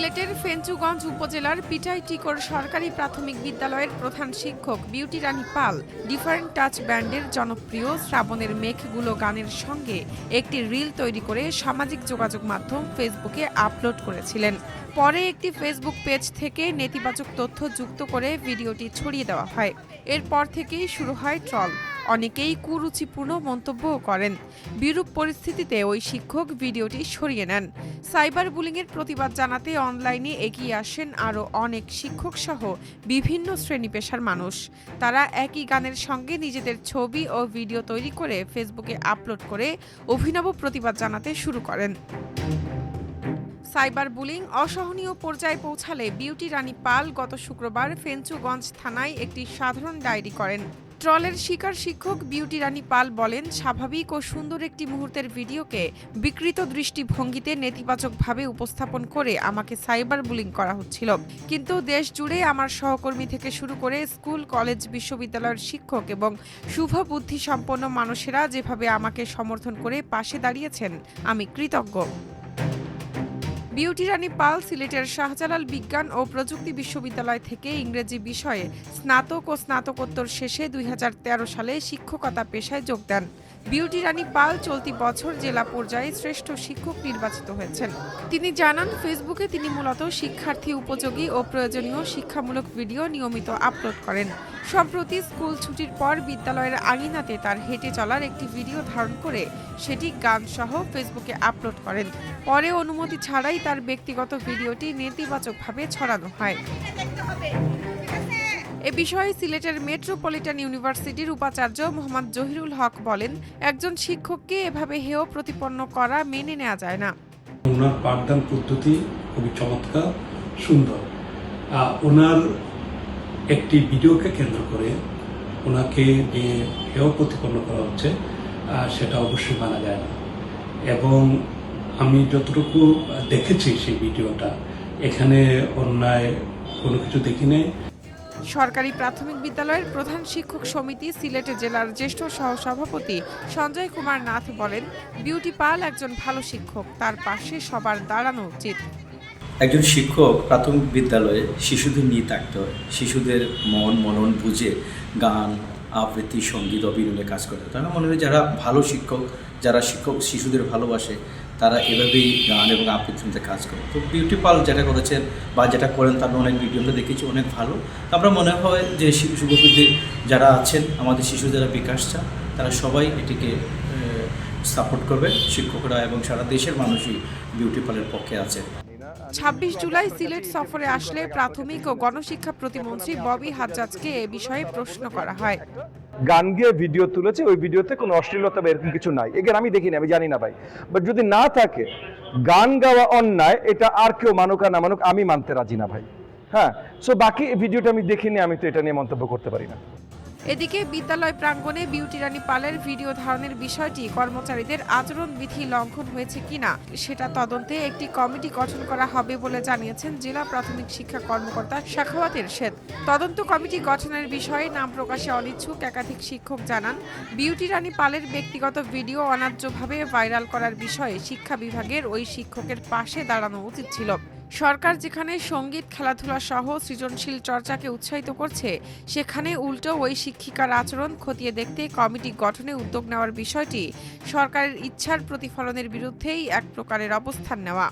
সিলেটের ফেঞ্চুগঞ্জ উপজেলার পিটাইটিকোর সরকারি প্রাথমিক বিদ্যালয়ের প্রধান শিক্ষক বিউটি রানী পাল ডিফারেন্ট টাচ ব্যান্ডের জনপ্রিয় শ্রাবণের মেঘগুলো গানের সঙ্গে একটি রিল তৈরি করে সামাজিক যোগাযোগ মাধ্যম ফেসবুকে আপলোড করেছিলেন। পরে একটি ফেসবুক পেজ থেকে নেতিবাচক তথ্য যুক্ত করে ভিডিওটি ছড়িয়ে দেওয়া হয়। এরপর থেকেই শুরু হয় ট্রল। অনেকেই কুরুচিপূর্ণ মন্তব্যও করেন। বিরূপ পরিস্থিতিতে ওই শিক্ষক ভিডিওটি সরিয়ে নেন। সাইবার বুলিংয়ের প্রতিবাদ জানাতে অনলাইনে এগিয়ে আসেন আরও অনেক শিক্ষক সহ বিভিন্ন শ্রেণী পেশার মানুষ। তারা একই গানের সঙ্গে নিজেদের ছবি ও ভিডিও তৈরি করে ফেসবুকে আপলোড করে অভিনব প্রতিবাদ জানাতে শুরু করেন। সাইবার বুলিং অসহনীয় পর্যায়ে পৌঁছালে বিউটি রানী পাল গত শুক্রবার ফেঞ্চুগঞ্জ থানায় একটি সাধারণ ডায়েরি করেন। ট্রলের শিকার শিক্ষক বিউটি রানী পাল বলেন, স্বাভাবিক ও সুন্দর একটি মুহূর্তের ভিডিওকে বিকৃত দৃষ্টিভঙ্গিতে নেতিবাচকভাবে উপস্থাপন করে আমাকে সাইবার বুলিং করা হচ্ছিল। কিন্তু দেশ জুড়ে আমার সহকর্মী থেকে শুরু করে স্কুল, কলেজ, বিশ্ববিদ্যালয়ের শিক্ষক এবং শুভবুদ্ধি সম্পন্ন মানুষেরা যেভাবে আমাকে সমর্থন করে পাশে দাঁড়িয়েছেন, আমি কৃতজ্ঞ। বিউটি রানী পাল সিলেটের শাহজালাল বিজ্ঞান ও প্রযুক্তি বিশ্ববিদ্যালয় থেকে ইংরেজি বিষয়ে স্নাতক ও স্নাতকোত্তর শেষে 2013 সালে শিক্ষকতা পেশায় যোগ দেন। বিউটি রানী পাল চলতি বছর জেলা পর্যায়ে শ্রেষ্ঠ শিক্ষক নির্বাচিত হয়েছেন। তিনি জানান, ফেসবুকে তিনি মূলত শিক্ষার্থী উপযোগী ও প্রয়োজনীয় শিক্ষামূলক ভিডিও নিয়মিত আপলোড করেন। সম্প্রতি স্কুল ছুটির পর বিদ্যালয়ের আঙিনাতে তার হেঁটে চলার একটি ভিডিও ধারণ করে সেটি গান সহ ফেসবুকে আপলোড করেন। পরে অনুমতি ছাড়াই তার ব্যক্তিগত ভিডিওটি নেতিবাচকভাবে ছড়ানো হয়। এ বিষয়ে সিলেটের মেট্রোপলিটন ইউনিভার্সিটির উপাচার্য মোহাম্মদ জহিরুল হক বলেন, একজন শিক্ষককে এভাবে হেয় প্রতিপন্ন করা মেনে নেওয়া যায় না। ওনার পাঠদান পদ্ধতি খুবই চমৎকার, সুন্দর। ওনার একটি ভিডিওকে কেন্দ্র করে ওনাকে যে হেয় প্রতিপন্ন করা হচ্ছে সেটা অবশ্যই মানা যায় না। এবং আমি যতটুকু দেখেছি সেই ভিডিওটা, এখানে অন্যায় কোনো কিছু দেখি নাই। সরকারি প্রাথমিক বিদ্যালয়ের প্রধান শিক্ষক সমিতি সিলেট জেলার জ্যেষ্ঠ সহসভাপতি সঞ্জয় কুমার নাথ বলেন, বিউটি পাল একজন ভালো শিক্ষক, তার পাশে সবার দাঁড়ানো উচিত। একজন শিক্ষক প্রাথমিক বিদ্যালয়ে শিশুদের নিয়ে থাকতে হয়, শিশুদের মনন বুঝে গান, আবৃত্তি, সঙ্গীত, অভিনয়ে কাজ করতে হয়। আমার মনে হয় যারা ভালো শিক্ষক, যারা শিশুদের ভালোবাসে, তারা এভাবেই গান এবং আবৃত্তিতে কাজ করে। তো বিউটি পাল যেটা করেছেন বা যেটা করেন তার অনেক ভিডিওটা দেখেছি, অনেক ভালো। আমরা মনে হয় যে শুভবুদ্ধি যারা আছেন, আমাদের শিশু যারা বিকাশ চান, তারা সবাই এটিকে সাপোর্ট করবে। শিক্ষকরা এবং সারা দেশের মানুষই বিউটি পালের পক্ষে আছে। 26 জুলাই সিলেট সফরে আসলে প্রাথমিক ও গণশিক্ষা প্রতিমন্ত্রী ববি হাজ্জাজকে এ বিষয়ে প্রশ্ন করা হয়। গান গিয়ে ভিডিও তুলেছে, ওই ভিডিওতে কোনো অশ্লীলতা বা এরকম কিছু নাই। এখানে আমি দেখিনি, আমি জানি না ভাই। বাট যদি না থাকে, গান গাওয়া অন্যায়, এটা আর কেউ মানুক আর না মানুক, আমি মানতে রাজি না ভাই। হ্যাঁ, সো বাকি ভিডিওটা আমি দেখিনি, আমি তো এটা নিয়ে মন্তব্য করতে পারি না। এদিকে বিদ্যালয় প্রাঙ্গণে বিউটি রানী পালের ভিডিও ধারণের বিষয়টি কর্মচারীদের আচরণবিধি লঙ্ঘন হয়েছে কিনা সেটা তদন্তে একটি কমিটি গঠন করা হবে বলে জানিয়েছেন জেলা প্রাথমিক শিক্ষা কর্মকর্তা সাখাওয়াত এরশেদ। তদন্ত কমিটি গঠনের বিষয়ে নাম প্রকাশে অনিচ্ছুক একাধিক শিক্ষক জানান, বিউটি রানী পালের ব্যক্তিগত ভিডিও অন্যায্যভাবে ভাইরাল করার বিষয়ে শিক্ষা বিভাগের ওই শিক্ষকের পাশে দাঁড়ানো উচিত ছিল। সরকার যেখানে সঙ্গীত, খেলাধুলা সহ সৃজনশীল চর্চাকে উৎসাহিত করছে, সেখানে উল্টো ওই শিক্ষিকার আচরণ খতিয়ে দেখতে কমিটি গঠনে উদ্যোগ নেওয়ার বিষয়টি সরকারের ইচ্ছার প্রতিফলনের বিরুদ্ধেই এক প্রকারের অবস্থান নেওয়া।